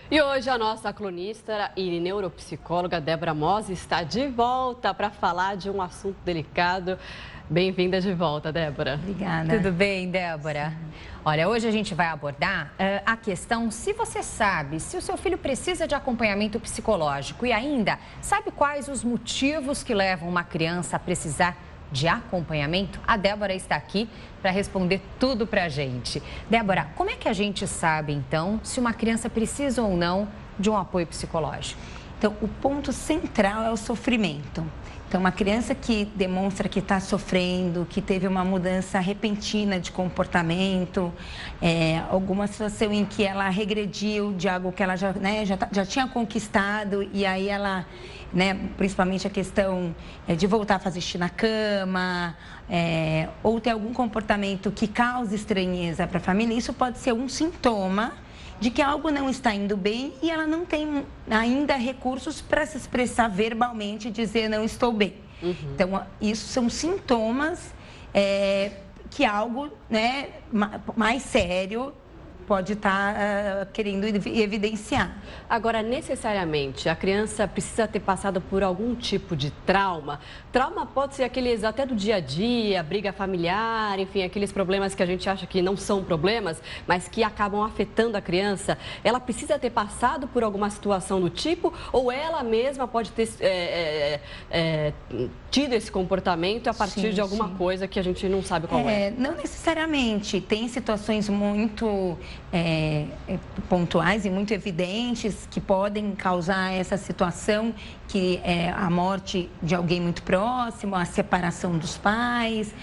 E hoje a nossa cronista e neuropsicóloga Débora Mose está de volta para falar de um assunto delicado. Bem-vinda de volta, Débora. Obrigada. Tudo bem, Débora? Olha, hoje a gente vai abordar a questão se você sabe se o seu filho precisa de acompanhamento psicológico e ainda sabe quais os motivos que levam uma criança a precisar de acompanhamento. A Débora está aqui para responder tudo para a gente. Débora, como é que a gente sabe, então, se uma criança precisa ou não de um apoio psicológico? Então, o ponto central é o sofrimento. Então, uma criança que demonstra que está sofrendo, que teve uma mudança repentina de comportamento, alguma situação em que ela regrediu de algo que ela já tinha conquistado e aí ela, principalmente a questão de voltar a fazer xixi na cama, ou ter algum comportamento que cause estranheza para a família, isso pode ser um sintoma de que algo não está indo bem e ela não tem ainda recursos para se expressar verbalmente e dizer não estou bem. Uhum. Então, isso são sintomas que algo mais sério pode estar querendo evidenciar. Agora, necessariamente, a criança precisa ter passado por algum tipo de trauma? Trauma pode ser aqueles até do dia a dia, briga familiar, enfim, aqueles problemas que a gente acha que não são problemas, mas que acabam afetando a criança. Ela precisa ter passado por alguma situação do tipo ou ela mesma pode ter tido esse comportamento a partir de alguma coisa que a gente não sabe qual é? Não necessariamente. Tem situações muito pontuais e muito evidentes que podem causar essa situação, que é a morte de alguém muito próximo, a separação dos pais,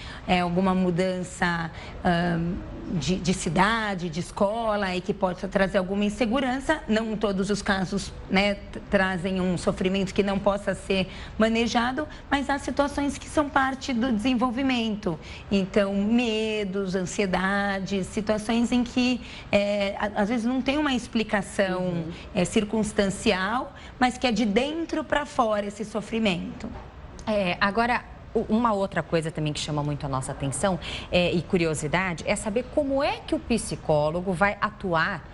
alguma mudança de cidade, de escola e que pode trazer alguma insegurança. Não todos os casos trazem um sofrimento que não possa ser manejado, mas há situações que são parte do desenvolvimento. Então, medos, ansiedades, situações em que às vezes não tem uma explicação circunstancial, mas que é de dentro para fora esse sofrimento. Agora, uma outra coisa também que chama muito a nossa atenção e curiosidade é saber como é que o psicólogo vai atuar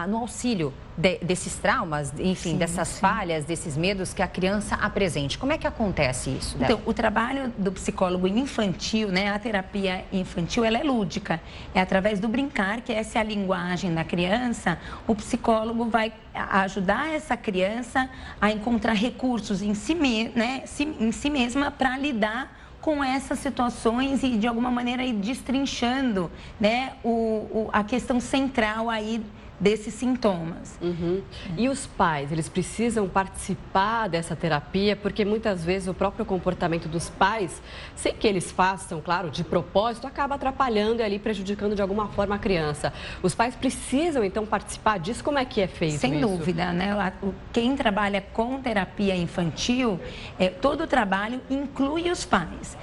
no auxílio desses traumas, enfim, dessas falhas, desses medos que a criança apresente. Como é que acontece isso, Débora? Então, o trabalho do psicólogo infantil, a terapia infantil, ela é lúdica. É através do brincar, que essa é a linguagem da criança, o psicólogo vai ajudar essa criança a encontrar recursos em si mesma para lidar com essas situações e, de alguma maneira, ir destrinchando a questão central aí desses sintomas. Uhum. E os pais, eles precisam participar dessa terapia, porque muitas vezes o próprio comportamento dos pais, sem que eles façam, claro, de propósito, acaba atrapalhando e ali prejudicando de alguma forma a criança. Os pais precisam, então, participar disso? Como é que é feito isso? Sem dúvida, Quem trabalha com terapia infantil, todo o trabalho inclui os pais,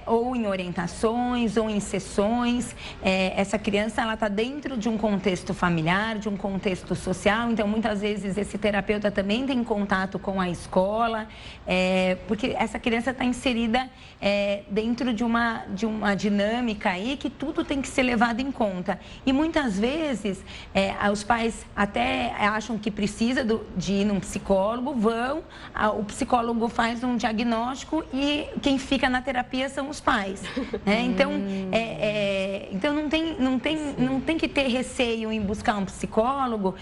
ou em orientações, ou em sessões. Essa criança, ela está dentro de um contexto familiar, de um contexto social, então muitas vezes esse terapeuta também tem contato com a escola, porque essa criança está inserida dentro de uma dinâmica aí que tudo tem que ser levado em conta. E muitas vezes os pais até acham que precisa de ir num psicólogo, o psicólogo faz um diagnóstico e quem fica na terapia são os pais. Então não tem que ter receio em buscar um psicólogo,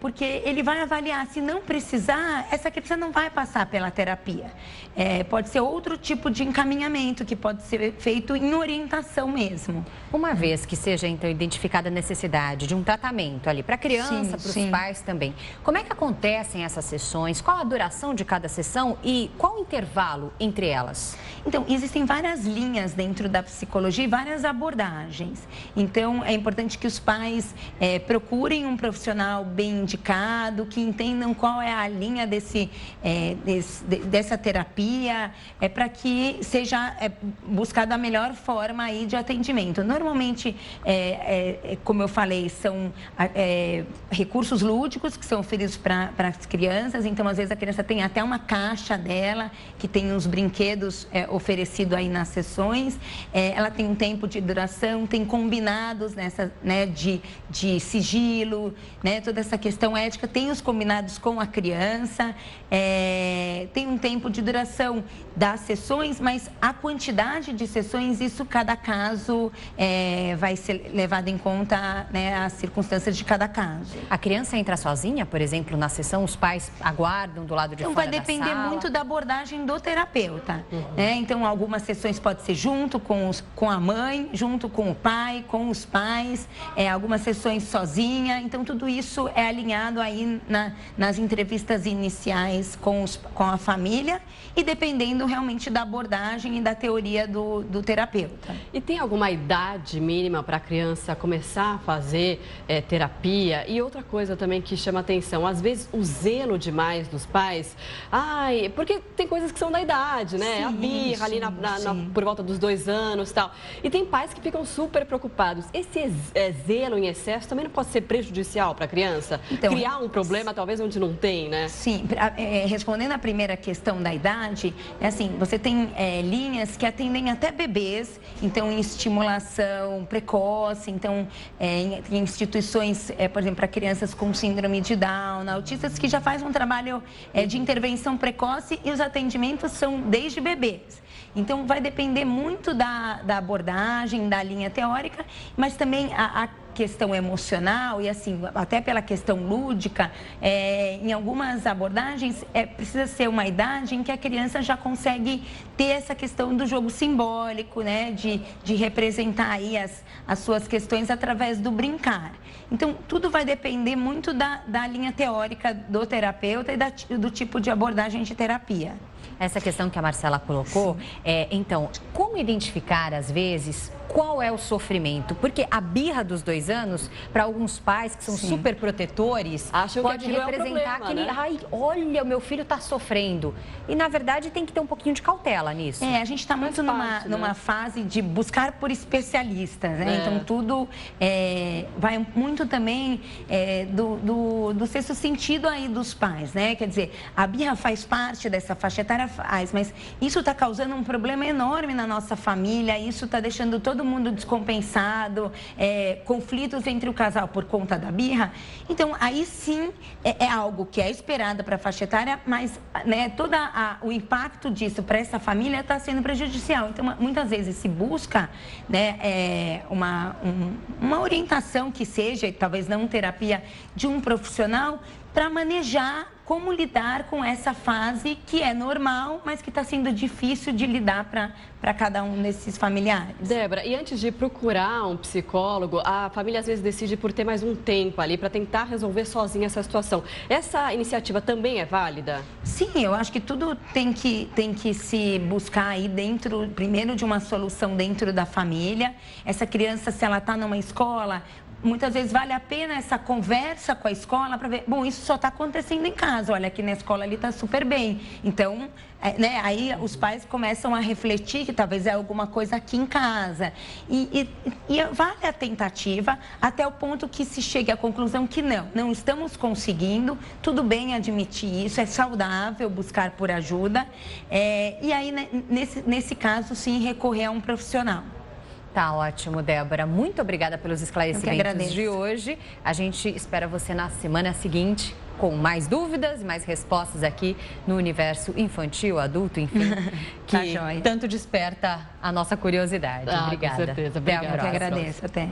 porque ele vai avaliar. Se não precisar, essa criança não vai passar pela terapia. Pode ser outro tipo de encaminhamento que pode ser feito em orientação mesmo. Uma vez que seja, então, identificada a necessidade de um tratamento ali para a criança, para os pais também, como é que acontecem essas sessões? Qual a duração de cada sessão e qual o intervalo entre elas? Então, existem várias linhas dentro da psicologia e várias abordagens. Então, é importante que os pais procurem um profissional bem indicado, que entendam qual é a linha dessa terapia, para que seja buscada a melhor forma aí de atendimento. Normalmente, como eu falei, são recursos lúdicos que são oferecidos para as crianças. Então, às vezes, a criança tem até uma caixa dela, que tem uns brinquedos oferecidos aí nas sessões. Ela tem um tempo de duração, tem combinados de sigilo, né? Toda essa questão ética, tem os combinados com a criança, tem um tempo de duração das sessões, mas a quantidade de sessões, isso cada caso vai ser levado em conta, né, as circunstâncias de cada caso. A criança entra sozinha, por exemplo, na sessão, os pais aguardam do lado de fora da sala? Então vai depender muito da abordagem do terapeuta, né? Então algumas sessões pode ser junto com a mãe, junto com o pai, com os pais, algumas sessões sozinha, então tudo isso é alinhado aí nas entrevistas iniciais com a família e dependendo realmente da abordagem e da teoria do terapeuta. E tem alguma idade mínima para a criança começar a fazer terapia? E outra coisa também que chama atenção, às vezes o zelo demais dos pais, porque tem coisas que são da idade, né? Sim, a birra ali por volta dos 2 anos e tal. E tem pais que ficam super preocupados. Esse zelo em excesso também não pode ser prejudicial para a criança? Então, criar um problema talvez onde não tem, né? Sim, respondendo à primeira questão da idade, assim, você tem linhas que atendem até bebês, então em estimulação precoce, então em instituições, por exemplo, para crianças com síndrome de Down, autistas, que já faz um trabalho de intervenção precoce e os atendimentos são desde bebês. Então, vai depender muito da abordagem, da linha teórica, mas também a questão emocional e, assim, até pela questão lúdica, em algumas abordagens, precisa ser uma idade em que a criança já consegue ter essa questão do jogo simbólico, né, de representar aí as suas questões através do brincar. Então, tudo vai depender muito da linha teórica do terapeuta e do tipo de abordagem de terapia. Essa questão que a Marcela colocou, então, como identificar, às vezes, qual é o sofrimento? Porque a birra dos 2 anos, para alguns pais que são super protetores, pode representar aquele, ai, olha, o meu filho está sofrendo. E, na verdade, tem que ter um pouquinho de cautela nisso. A gente está muito numa fase de buscar por especialistas, né? Então, tudo vai muito também do sexto sentido aí dos pais, né? Quer dizer, a birra faz parte dessa faixa etária, mas isso está causando um problema enorme na nossa família, isso está deixando todo mundo descompensado, conflitos entre o casal por conta da birra. Então, aí sim é algo que é esperado para a faixa etária, mas, né, todo o impacto disso para essa família está sendo prejudicial. Então, muitas vezes se busca, né, uma orientação que seja, e talvez não terapia, de um profissional para manejar como lidar com essa fase que é normal, mas que está sendo difícil de lidar para cada um desses familiares. Débora, e antes de procurar um psicólogo, a família às vezes decide por ter mais um tempo ali para tentar resolver sozinha essa situação. Essa iniciativa também é válida? Sim, eu acho que tudo tem que se buscar aí dentro, primeiro, de uma solução dentro da família. Essa criança, se ela está numa escola, muitas vezes vale a pena essa conversa com a escola para ver, bom, isso só está acontecendo em casa, olha, aqui na escola ele está super bem. Então, né, aí os pais começam a refletir que talvez é alguma coisa aqui em casa. E vale a tentativa até o ponto que se chegue à conclusão que não estamos conseguindo, tudo bem admitir isso, é saudável buscar por ajuda. E aí, né, nesse caso, sim, recorrer a um profissional. Tá ótimo, Débora. Muito obrigada pelos esclarecimentos de hoje. A gente espera você na semana seguinte com mais dúvidas, mais respostas aqui no universo infantil, adulto, enfim, que tanto desperta a nossa curiosidade. Obrigada. Com certeza. Obrigada. Eu que agradeço. Até.